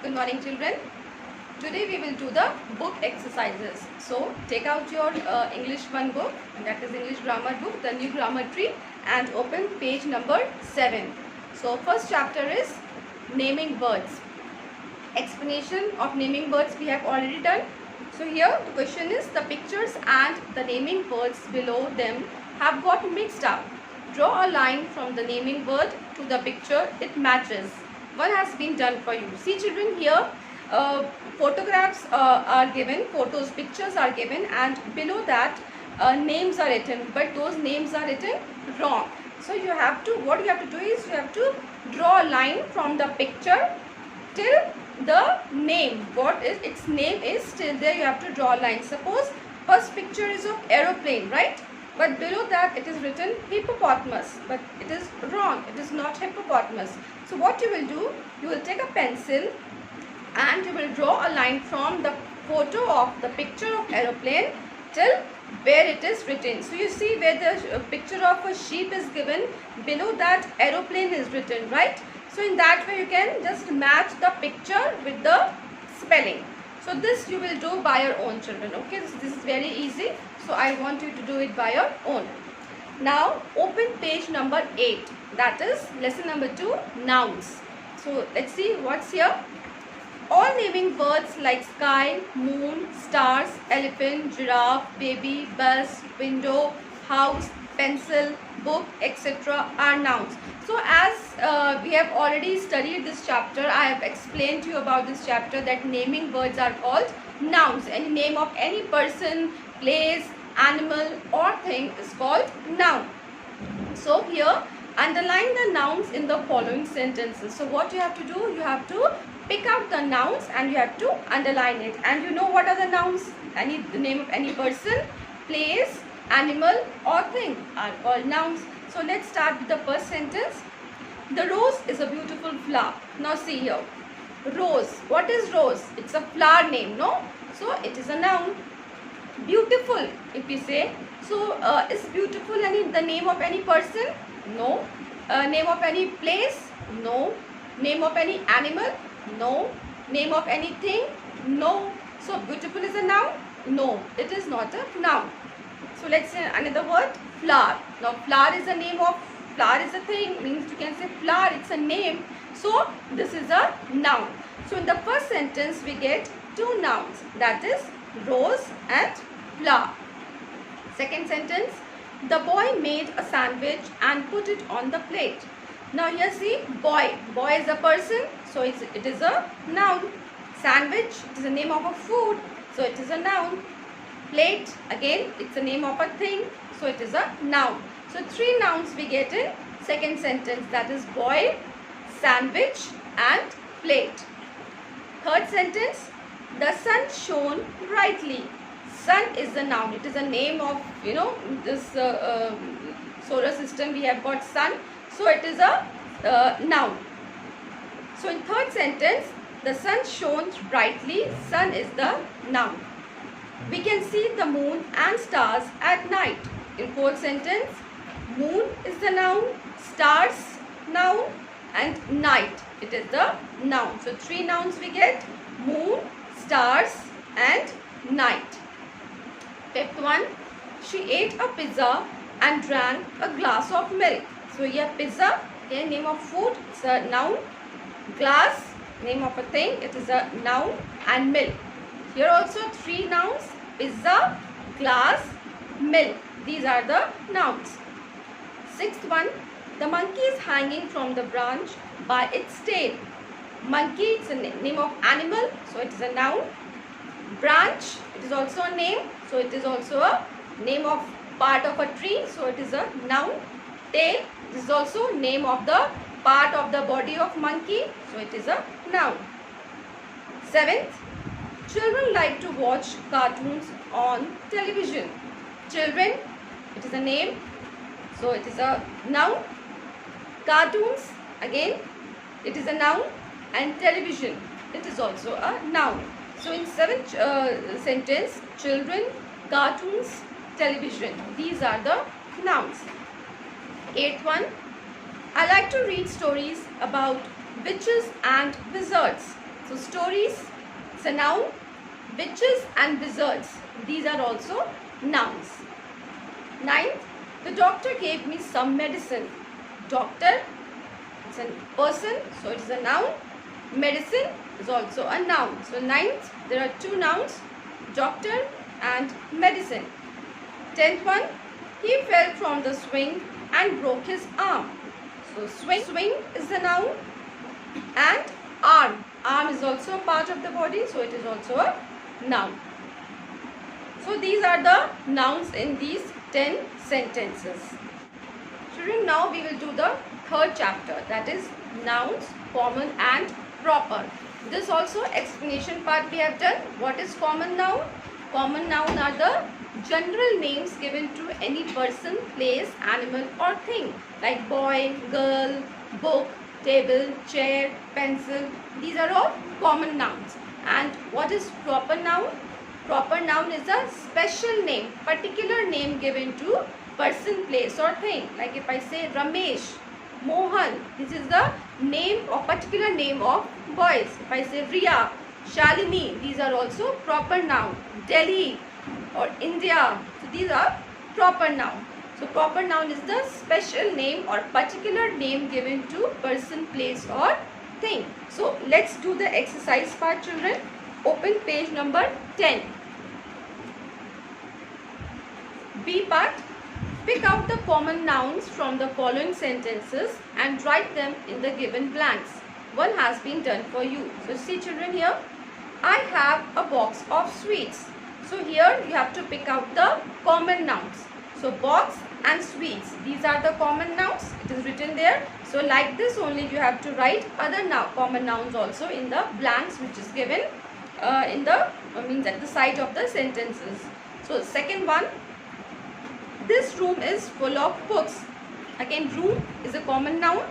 Good morning, children. Today we will do the book exercises. So take out your English 1 book, that is English grammar book, the new grammar tree, and open page number 7. So first chapter is naming words. Explanation of naming words we have already done. So here the question is, the pictures and the naming words below them have got mixed up. Draw a line from the naming word to the picture it matches. One has been done for you. See children, here photographs are given, pictures are given, and below that names are written, but those names are written wrong. So you have to, what you have to do is, you have to draw a line from the picture till the name, what is its name is still there. You have to draw a line. Suppose first picture is of aeroplane, right? But below that it is written hippopotamus, but it is wrong, it is not hippopotamus. So what you will do, you will take a pencil and you will draw a line from the photo of the picture of aeroplane till where it is written. So you see where the picture of a sheep is given, below that aeroplane is written, right? So in that way you can just match the picture with the spelling. So this you will do by your own, children. Okay, this is very easy. So I want you to do it by your own. Now open page number 8. That is lesson number 2, nouns. So let's see what's here. All naming words like sky, moon, stars, elephant, giraffe, baby, bus, window, house, pencil, book, etc. are nouns. So as we have already studied this chapter, I have explained to you about this chapter that naming words are called nouns. Any name of any person, place, animal or thing is called noun. So here underline the nouns in the following sentences. So what you have to do, you have to pick out the nouns and you have to underline it. And you know what are the nouns? The name of any person, place, animal or thing are called nouns. So let's start with the first sentence. The rose is a beautiful flower. Now see here, rose. What is rose? It's a flower name, no? So it is a noun. Beautiful, if we say, so is beautiful the name of any person? No. Name of any place? No. Name of any animal? No. Name of anything? No. So beautiful is a noun? No, it is not a noun. So let's say another word, flower. Now flower is a name of, flower is a thing, means you can say flower, it's a name. So this is a noun. So in the first sentence we get two nouns, that is rose and flower. Second sentence, the boy made a sandwich and put it on the plate. Now here see, boy. Boy is a person, so it is a noun. Sandwich, it is the name of a food, so it is a noun. Plate, again, it's the name of a thing, so it is a noun. So three nouns we get in second sentence, that is boy, sandwich and plate. Third sentence, the sun shone brightly. Sun is the noun. It is a name of, this solar system. We have got sun. So it is a noun. So in third sentence, the sun shone brightly. Sun is the noun. We can see the moon and stars at night. In fourth sentence, moon is the noun, stars noun, and night, it is the noun. So three nouns we get, moon, stars and night. Fifth one, she ate a pizza and drank a glass of milk. So here pizza, okay, name of food, it's a noun. Glass, name of a thing, it is a noun. And milk. Here also three nouns, pizza, glass, milk. These are the nouns. Sixth one, the monkey is hanging from the branch by its tail. Monkey, it's a name of animal, so it is a noun. Branch, it is also a name, so it is also a name of part of a tree, so it is a noun. Tail, this is also name of the part of the body of monkey, so it is a noun. Seventh, children like to watch cartoons on television. Children, it is a name, so it is a noun. Cartoons, again, it is a noun. And television, it is also a noun. So in seventh sentence, children, cartoons, television, these are the nouns. Eighth one, I like to read stories about witches and wizards. So stories, it's a noun. Witches and wizards, these are also nouns. Ninth, the doctor gave me some medicine. Doctor, it's a person, so it is a noun. Medicine is also a noun. So ninth, there are two nouns, doctor and medicine. 10th one, he fell from the swing and broke his arm. So swing is the noun, and arm is also a part of the body, so it is also a noun. So these are the nouns in these 10 sentences. Children, now we will do the third chapter, that is nouns, common and proper. This also explanation part we have done. What is common noun? Common noun are the general names given to any person, place, animal or thing, like boy, girl, book, table, chair, pencil. These are all common nouns. And what is proper noun? Proper noun is a special name, particular name given to person, place or thing. Like if I say Ramesh, Mohan, this is the name or particular name of boys. If I say Riya, Shalini, these are also proper noun. Delhi or India, so these are proper noun. So proper noun is the special name or particular name given to person, place or thing. So let's do the exercise part, children. Open page number 10. B part. Pick out the common nouns from the following sentences and write them in the given blanks. One has been done for you. So see, children, here I have a box of sweets. So here you have to pick out the common nouns. So box and sweets, these are the common nouns. It is written there. So like this only you have to write other common nouns also in the blanks which is given at the side of the sentences. So second one, this room is full of books. Again, room is a common noun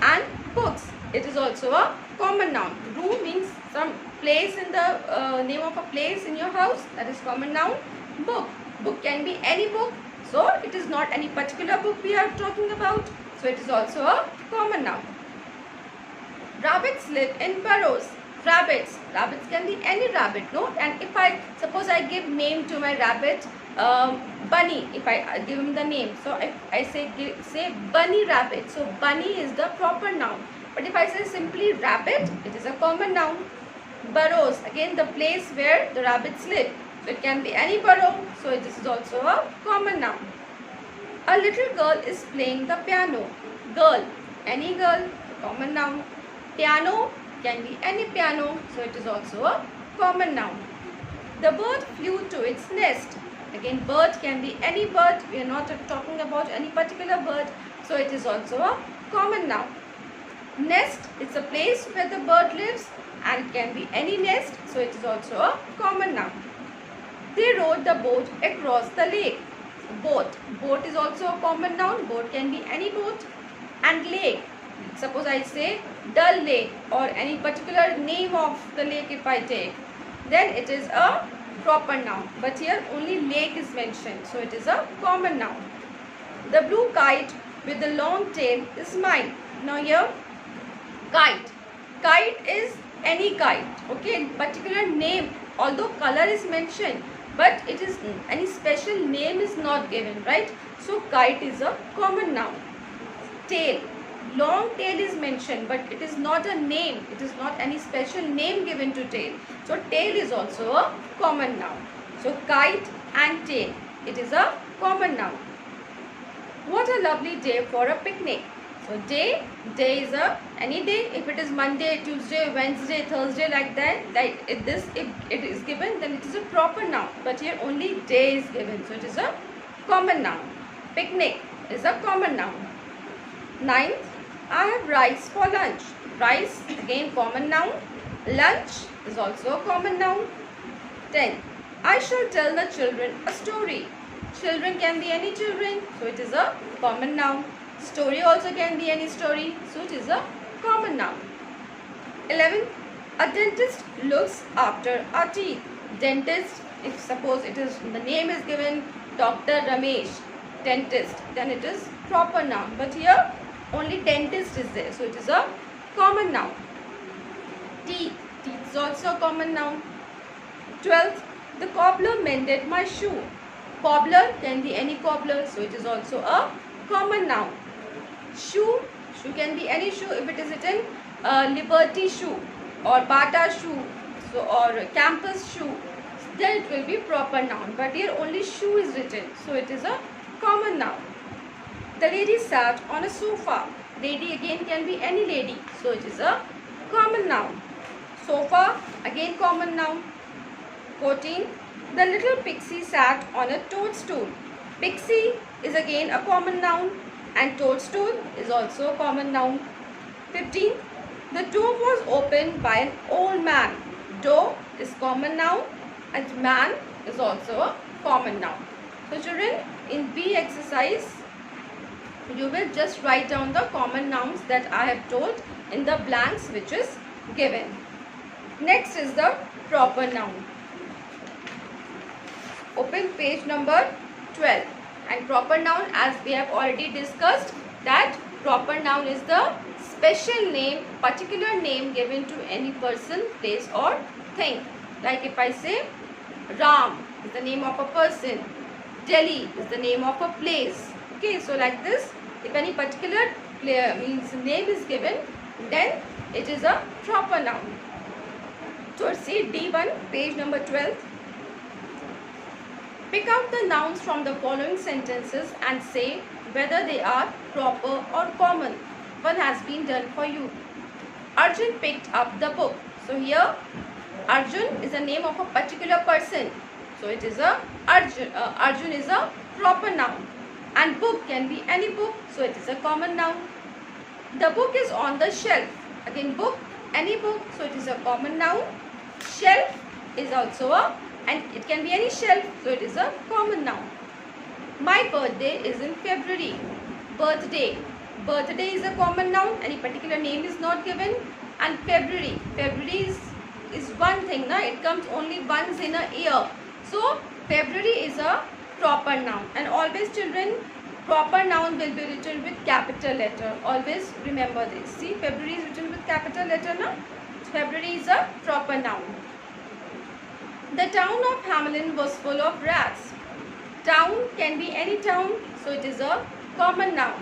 and books, it is also a common noun. Room means some place in the name of a place in your house, that is common noun. Book can be any book, so it is not any particular book we are talking about, so it is also a common noun. Rabbits live in burrows. Rabbits can be any rabbit, no? And if I suppose I give name to my rabbit, Bunny, if I give him the name, so if I say Bunny Rabbit, so Bunny is the proper noun. But if I say simply rabbit, it is a common noun. Burrows, again the place where the rabbits live, so it can be any burrow, so this is also a common noun. A little girl is playing the piano. Girl, any girl, common noun. Piano can be any piano, so it is also a common noun. The bird flew to its nest. Again, bird can be any bird, we are not talking about any particular bird, so it is also a common noun. Nest, it's a place where the bird lives and it can be any nest, so it is also a common noun. They rowed the boat across the lake. Boat is also a common noun. Boat can be any boat. And lake, suppose I say Dal Lake or any particular name of the lake if I take, then it is a proper noun. But here only lake is mentioned, so it is a common noun. The blue kite with the long tail is mine. Now here, kite is any kite, okay, particular name, although color is mentioned, but it is any special name is not given, right? So kite is a common noun. Tail, long tail is mentioned, but it is not a name, it is not any special name given to tail, so tail is also a common noun. So kite and tail, it is a common noun. What a lovely day for a picnic. So day is a any day. If it is Monday, Tuesday, Wednesday, Thursday, like that, if it is given, then it is a proper noun. But here only day is given, so it is a common noun. Picnic is a common noun. 9th, I have rice for lunch. Rice, again common noun. Lunch is also a common noun. 10th, I shall tell the children a story. Children can be any children, so it is a common noun. Story also can be any story, so it is a common noun. 11th, a dentist looks after our teeth. Dentist, if suppose it is the name is given Dr. Ramesh, dentist, then it is proper noun. But here only dentist is there, so it is a common noun. Teeth is also a common noun. 12th, the cobbler mended my shoe. Cobbler can be any cobbler, so it is also a common noun. Shoe can be any shoe if it is written Liberty shoe or Bata shoe, so or campus shoe, then it will be proper noun. But here only shoe is written, so it is a common noun. The lady sat on a sofa. Lady again can be any lady, so it is a common noun. Sofa again common noun. 14. The little pixie sat on a toadstool. Pixie is again a common noun and toadstool is also a common noun. 15. The door was opened by an old man. Door is common noun and man is also a common noun. So children, in B exercise, you will just write down the common nouns that I have told in the blanks which is given. Next is the proper noun. Open page number 12. And proper noun, as we have already discussed, that proper noun is the special name, particular name given to any person, place or thing. Like if I say Ram is the name of a person, Delhi is the name of a place. Okay, so like this, if any particular name is given, then it is a proper noun. So see D1, page number 12. Pick out the nouns from the following sentences and say whether they are proper or common. One has been done for you. Arjun picked up the book. So here Arjun is the name of a particular person. So it is a Arjun. Arjun is a proper noun. And book can be any book. So it is a common noun. The book is on the shelf. Again book, any book. So it is a common noun. Shelf is also a, and it can be any shelf. So it is a common noun. My birthday is in February. Birthday. Birthday is a common noun. Any particular name is not given. And February. February is one thing. Na? It comes only once in a year. So February is a proper noun. And always children, proper noun will be written with capital letter. Always remember this. See, February is written with capital letter. Na? February is a proper noun. The town of Hamelin was full of rats. Town can be any town. So it is a common noun.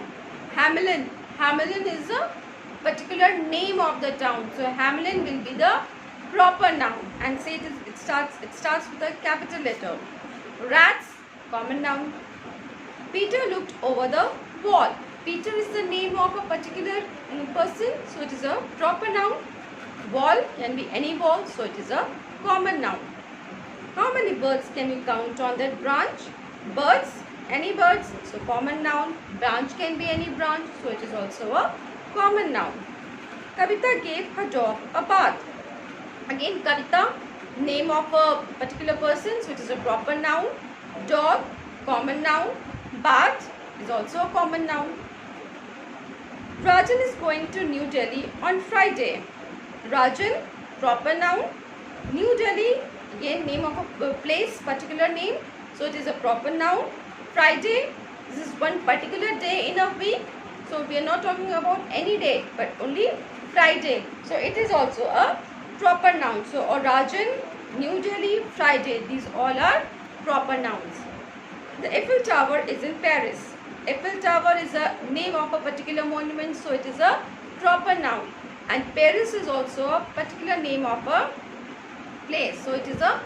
Hamelin. Hamelin is a particular name of the town. So Hamelin will be the proper noun. And say it starts with a capital letter. Rats, common noun. Peter looked over the wall. Peter is the name of a particular person. So it is a proper noun. Wall can be any wall. So it is a common noun. How many birds can you count on that branch? Birds, any birds, so common noun. Branch can be any branch, so it is also a common noun. Kavita gave her dog a bath. Again, Kavita, name of a particular person, so it is a proper noun. Dog, common noun. Bath is also a common noun. Rajan is going to New Delhi on Friday. Rajan, proper noun. New Delhi, again name of a place, particular name, so it is a proper noun. Friday, this is one particular day in a week, so we are not talking about any day but only Friday, so it is also a proper noun. So or Rajan, New Delhi, Friday, these all are proper nouns. The Eiffel Tower is in Paris. Eiffel Tower is a name of a particular monument, so it is a proper noun. And Paris is also a particular name of a place, so it is a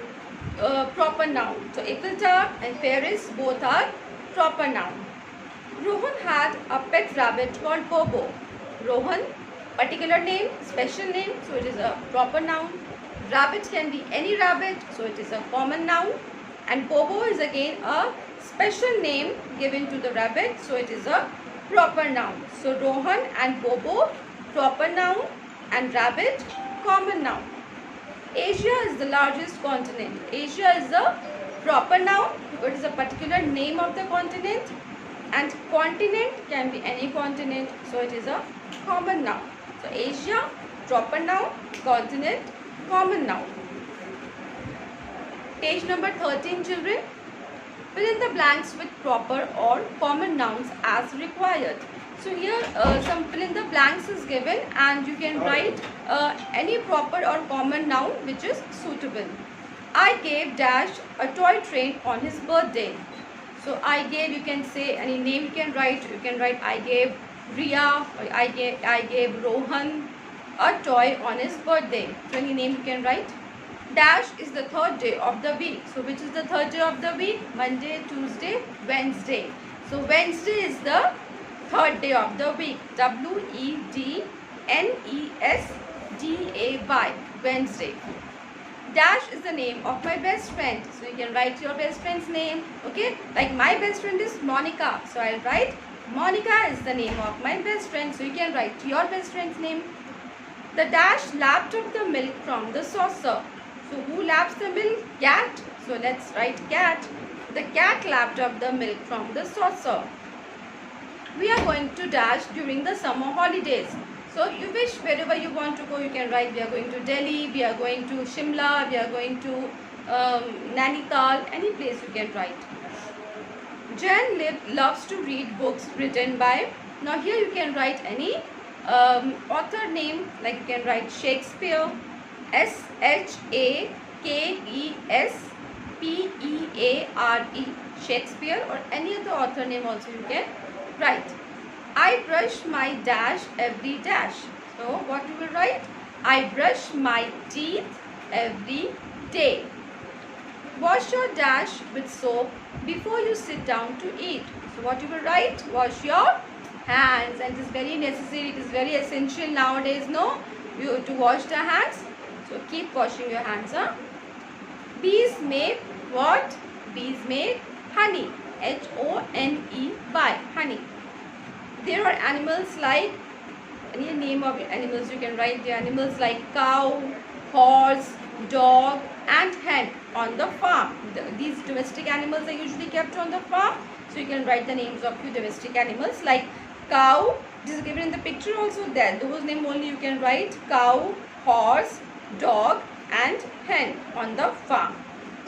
proper noun. So Eiffel Tower and Paris both are proper noun. Rohan had a pet rabbit called Bobo. Rohan, particular name, special name, so it is a proper noun. Rabbit can be any rabbit, so it is a common noun. And Bobo is again a special name given to the rabbit, so it is a proper noun. So Rohan and Bobo, proper noun, and rabbit, common noun. Asia is the largest continent. Asia is the proper noun. It is a particular name of the continent. And continent can be any continent. So it is a common noun. So Asia, proper noun. Continent, common noun. Page number 13, children. Fill in the blanks with proper or common nouns as required. So So here some fill in the blanks is given, and you can write any proper or common noun which is suitable. I gave dash a toy train on his birthday. So I gave, you can say any name you can write. You can write I gave Riya, or I gave Rohan a toy on his birthday. So any name you can write. Dash is the third day of the week. So which is the third day of the week? Monday, Tuesday, Wednesday. So Wednesday is the third day of the week. WEDNESDAY. Wednesday. Dash is the name of my best friend. So you can write your best friend's name. Okay, like my best friend is Monica. So I'll write Monica is the name of my best friend. So you can write your best friend's name. The dash lapped up the milk from the saucer. So who laps the milk? Cat. So let's write cat. The cat lapped up the milk from the saucer. We are going to dash during the summer holidays. So you wish wherever you want to go, you can write we are going to Delhi, we are going to Shimla, we are going to Nainital, any place you can write. Jen loves to read books written by. Now here you can write any author name, like you can write Shakespeare, SHAKESPEARE, Shakespeare, or any other author name also you can write. I brush my dash every dash. So what you will write? I brush my teeth every day. Wash your dash with soap before you sit down to eat. So what you will write? Wash your hands. And it is very necessary, it is very essential nowadays, no? You to wash the hands. So keep washing your hands. Bees make what? Bees make honey. HONEY, honey. There are animals like, any name of animals you can write. The animals like cow, horse, dog and hen on the farm. These domestic animals are usually kept on the farm. So you can write the names of few domestic animals like cow. This is given in the picture also there. Those names only you can write: cow, horse, dog and hen on the farm.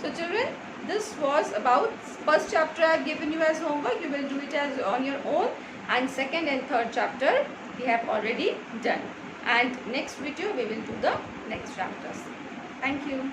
So children, this was about first chapter I have given you as homework. You will do it as on your own, and second and third chapter we have already done, and next video we will do the next chapters. Thank you.